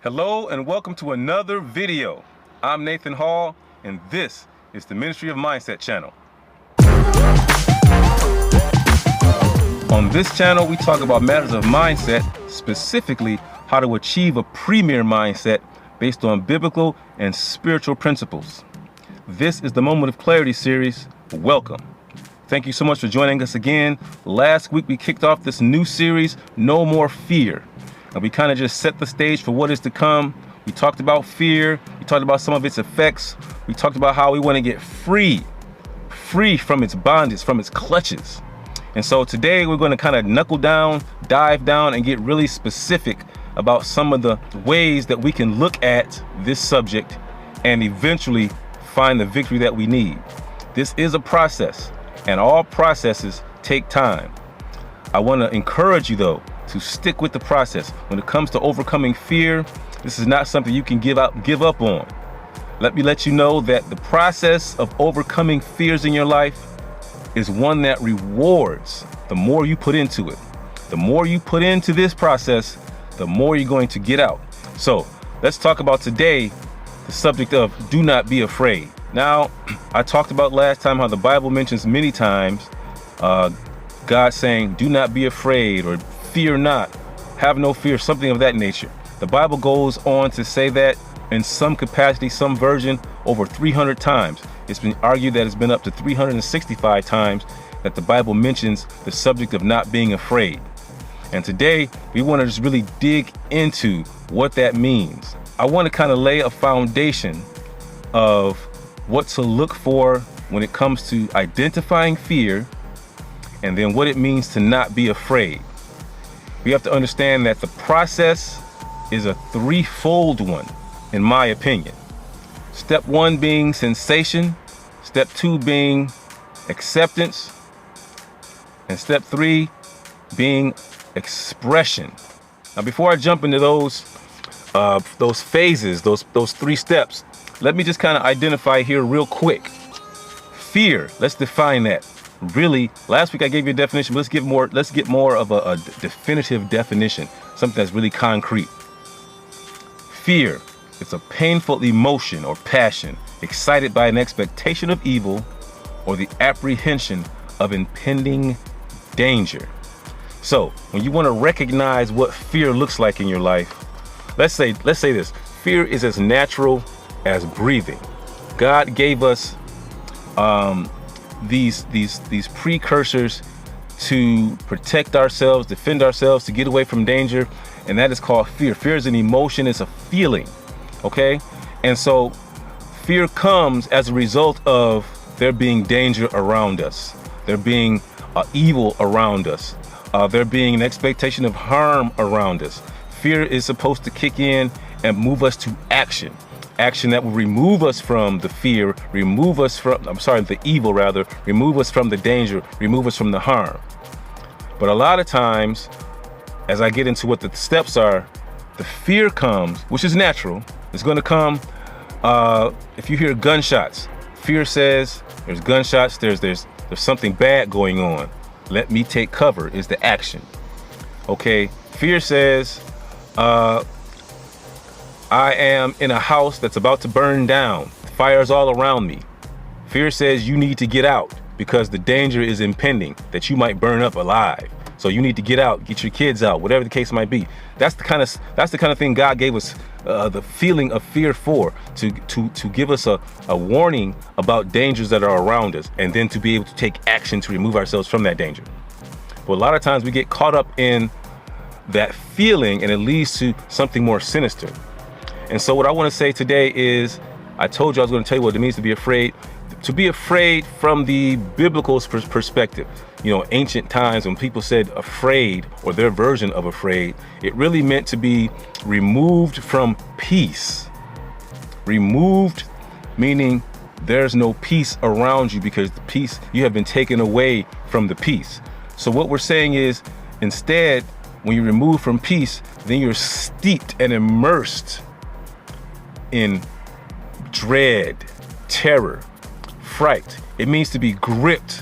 Hello and welcome to another video. I'm Nathan Hall and this is the Ministry of Mindset channel. On this channel, we talk about matters of mindset, specifically how to achieve a premier mindset based on biblical and spiritual principles. This is the Moment of Clarity series. Welcome. Thank you so much for joining us again. Last week, we kicked off this new series, No More Fear. And we kind of just set the stage for what is to come. We talked about fear. We talked about some of its effects. We talked about how we want to get free from its bondage, from its clutches. And so today we're going to kind of knuckle down, dive down, and get really specific about some of the ways that we can look at this subject and eventually find the victory that we need. This is a process, and all processes take time. I want to encourage you, though, to stick with the process. When it comes to overcoming fear, this is not something you can give up on. Let me let you know that the process of overcoming fears in your life is one that rewards the more you put into it. The more you put into this process, the more you're going to get out. So let's talk about today the subject of do not be afraid. Now, I talked about last time how the Bible mentions many times God saying, do not be afraid, or fear not, have no fear, something of that nature. The Bible goes on to say that in some capacity, some version, over 300 times. It's been argued that it's been up to 365 times that the Bible mentions the subject of not being afraid. And today, we want to just really dig into what that means. I want to kind of lay a foundation of what to look for when it comes to identifying fear, and then what it means to not be afraid. We have to understand that the process is a threefold one, in my opinion. Step one being sensation, step two being acceptance, and step three being expression. Now, before I jump into those phases, those three steps, let me just kind of identify here real quick. Fear, let's define that. Really, last week I gave you a definition, but let's get more of a definitive definition, something that's really concrete. Fear, it's a painful emotion or passion excited by an expectation of evil or the apprehension of impending danger. So when you want to recognize what fear looks like in your life, let's say this: fear is as natural as breathing. God gave us these precursors to protect ourselves, defend ourselves, to get away from danger, and that is called fear. Fear is an emotion, it's a feeling, okay? And so fear comes as a result of there being danger around us, there being evil around us, there being an expectation of harm around us. Fear is supposed to kick in and move us to action that will remove us from the fear, the evil rather, remove us from the danger, remove us from the harm. But a lot of times, as I get into what the steps are, the fear comes, which is natural. It's going to come if you hear gunshots. Fear says there's gunshots, there's something bad going on. Let me take cover is the action. Okay, fear says I am in a house that's about to burn down. Fire's all around me. Fear says you need to get out because the danger is impending, that you might burn up alive. So you need to get out, get your kids out, whatever the case might be. That's the kind of thing God gave us the feeling of fear for, to give us a warning about dangers that are around us, and then to be able to take action to remove ourselves from that danger. But a lot of times we get caught up in that feeling, and it leads to something more sinister. And so what I want to say today is, I told you I was going to tell you what it means to be afraid. To be afraid from the biblical perspective. You know, ancient times when people said afraid, or their version of afraid, it really meant to be removed from peace. Removed meaning there's no peace around you because the peace, you have been taken away from the peace. So what we're saying is, instead, when you remove from peace, then you're steeped and immersed in dread, terror, fright. It means to be gripped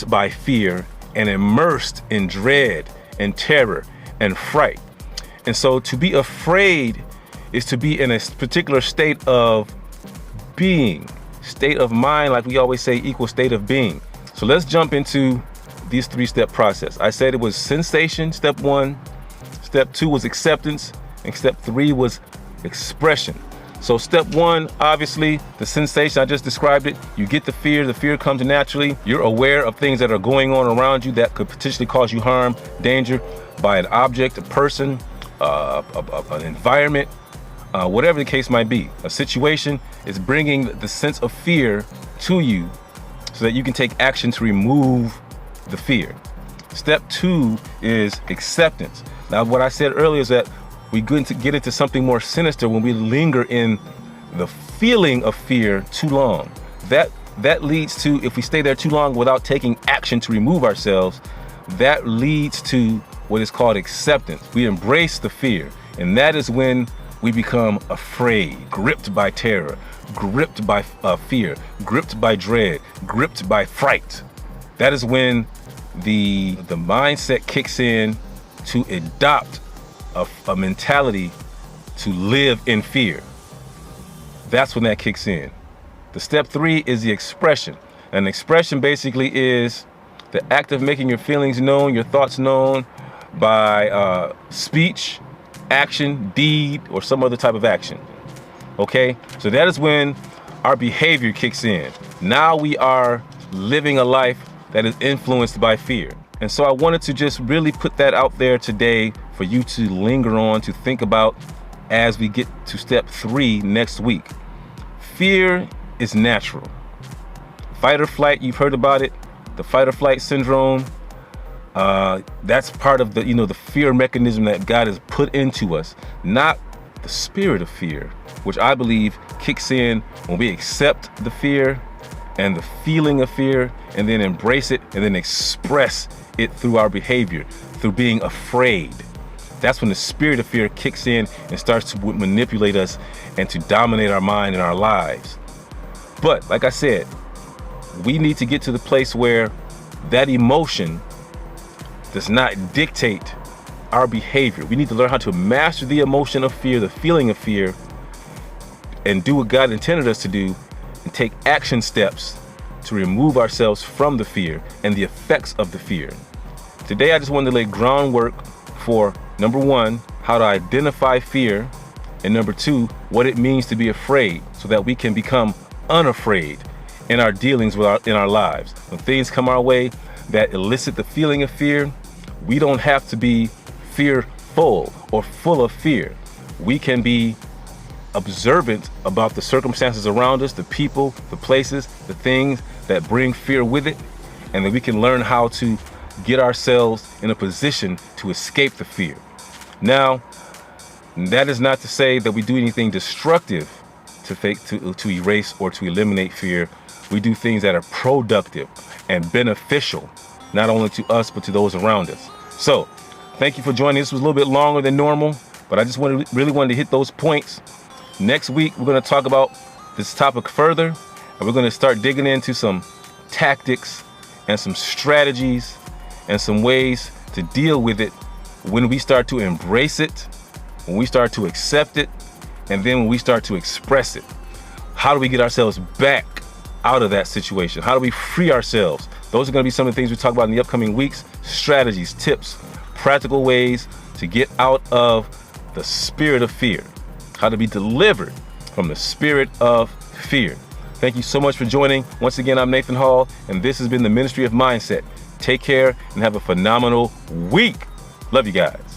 by fear and immersed in dread and terror and fright. And so to be afraid is to be in a particular state of being. State of mind, like we always say, equals state of being. So let's jump into this 3-step process. I said it was sensation, step 1. Step 2 was acceptance. And step 3 was expression. So step 1, obviously, the sensation, I just described it. You get the fear comes naturally. You're aware of things that are going on around you that could potentially cause you harm, danger by an object, a person, an environment, whatever the case might be. A situation is bringing the sense of fear to you so that you can take action to remove the fear. Step 2 is acceptance. Now, what I said earlier is that we get into something more sinister when we linger in the feeling of fear too long. That leads to, if we stay there too long without taking action to remove ourselves, that leads to what is called acceptance. We embrace the fear, and that is when we become afraid, gripped by terror, gripped by fear, gripped by dread, gripped by fright. That is when the mindset kicks in to adopt a mentality to live in fear. That's when that kicks in. The step 3 is the expression. And expression basically is the act of making your feelings known, your thoughts known by speech, action, deed, or some other type of action. Okay? So that is when our behavior kicks in. Now we are living a life that is influenced by fear. And so I wanted to just really put that out there today for you to linger on, to think about as we get to step 3 next week. Fear is natural. Fight or flight, you've heard about it. The fight or flight syndrome, that's part of the fear mechanism that God has put into us, not the spirit of fear, which I believe kicks in when we accept the fear and the feeling of fear and then embrace it and then express it through our behavior, through being afraid. That's when the spirit of fear kicks in and starts to manipulate us and to dominate our mind and our lives. But like I said, we need to get to the place where that emotion does not dictate our behavior. We need to learn how to master the emotion of fear, the feeling of fear, and do what God intended us to do and take action steps to remove ourselves from the fear and the effects of the fear. Today, I just wanted to lay groundwork for, number 1, how to identify fear, and number 2, what it means to be afraid so that we can become unafraid in our dealings in our lives. When things come our way that elicit the feeling of fear, we don't have to be fearful or full of fear. We can be observant about the circumstances around us, the people, the places, the things that bring fear with it, and that we can learn how to get ourselves in a position to escape the fear. Now, that is not to say that we do anything destructive to erase or to eliminate fear. We do things that are productive and beneficial, not only to us, but to those around us. So, thank you for joining. This was a little bit longer than normal, but I just really wanted to hit those points. Next week, we're going to talk about this topic further, and we're going to start digging into some tactics and some strategies and some ways to deal with it when we start to embrace it, when we start to accept it, and then when we start to express it. How do we get ourselves back out of that situation? How do we free ourselves? Those are going to be some of the things we talk about in the upcoming weeks. Strategies, tips, practical ways to get out of the spirit of fear. How to be delivered from the spirit of fear. Thank you so much for joining. Once again, I'm Nathan Hall, and this has been the Ministry of Mindset. Take care and have a phenomenal week. Love you guys.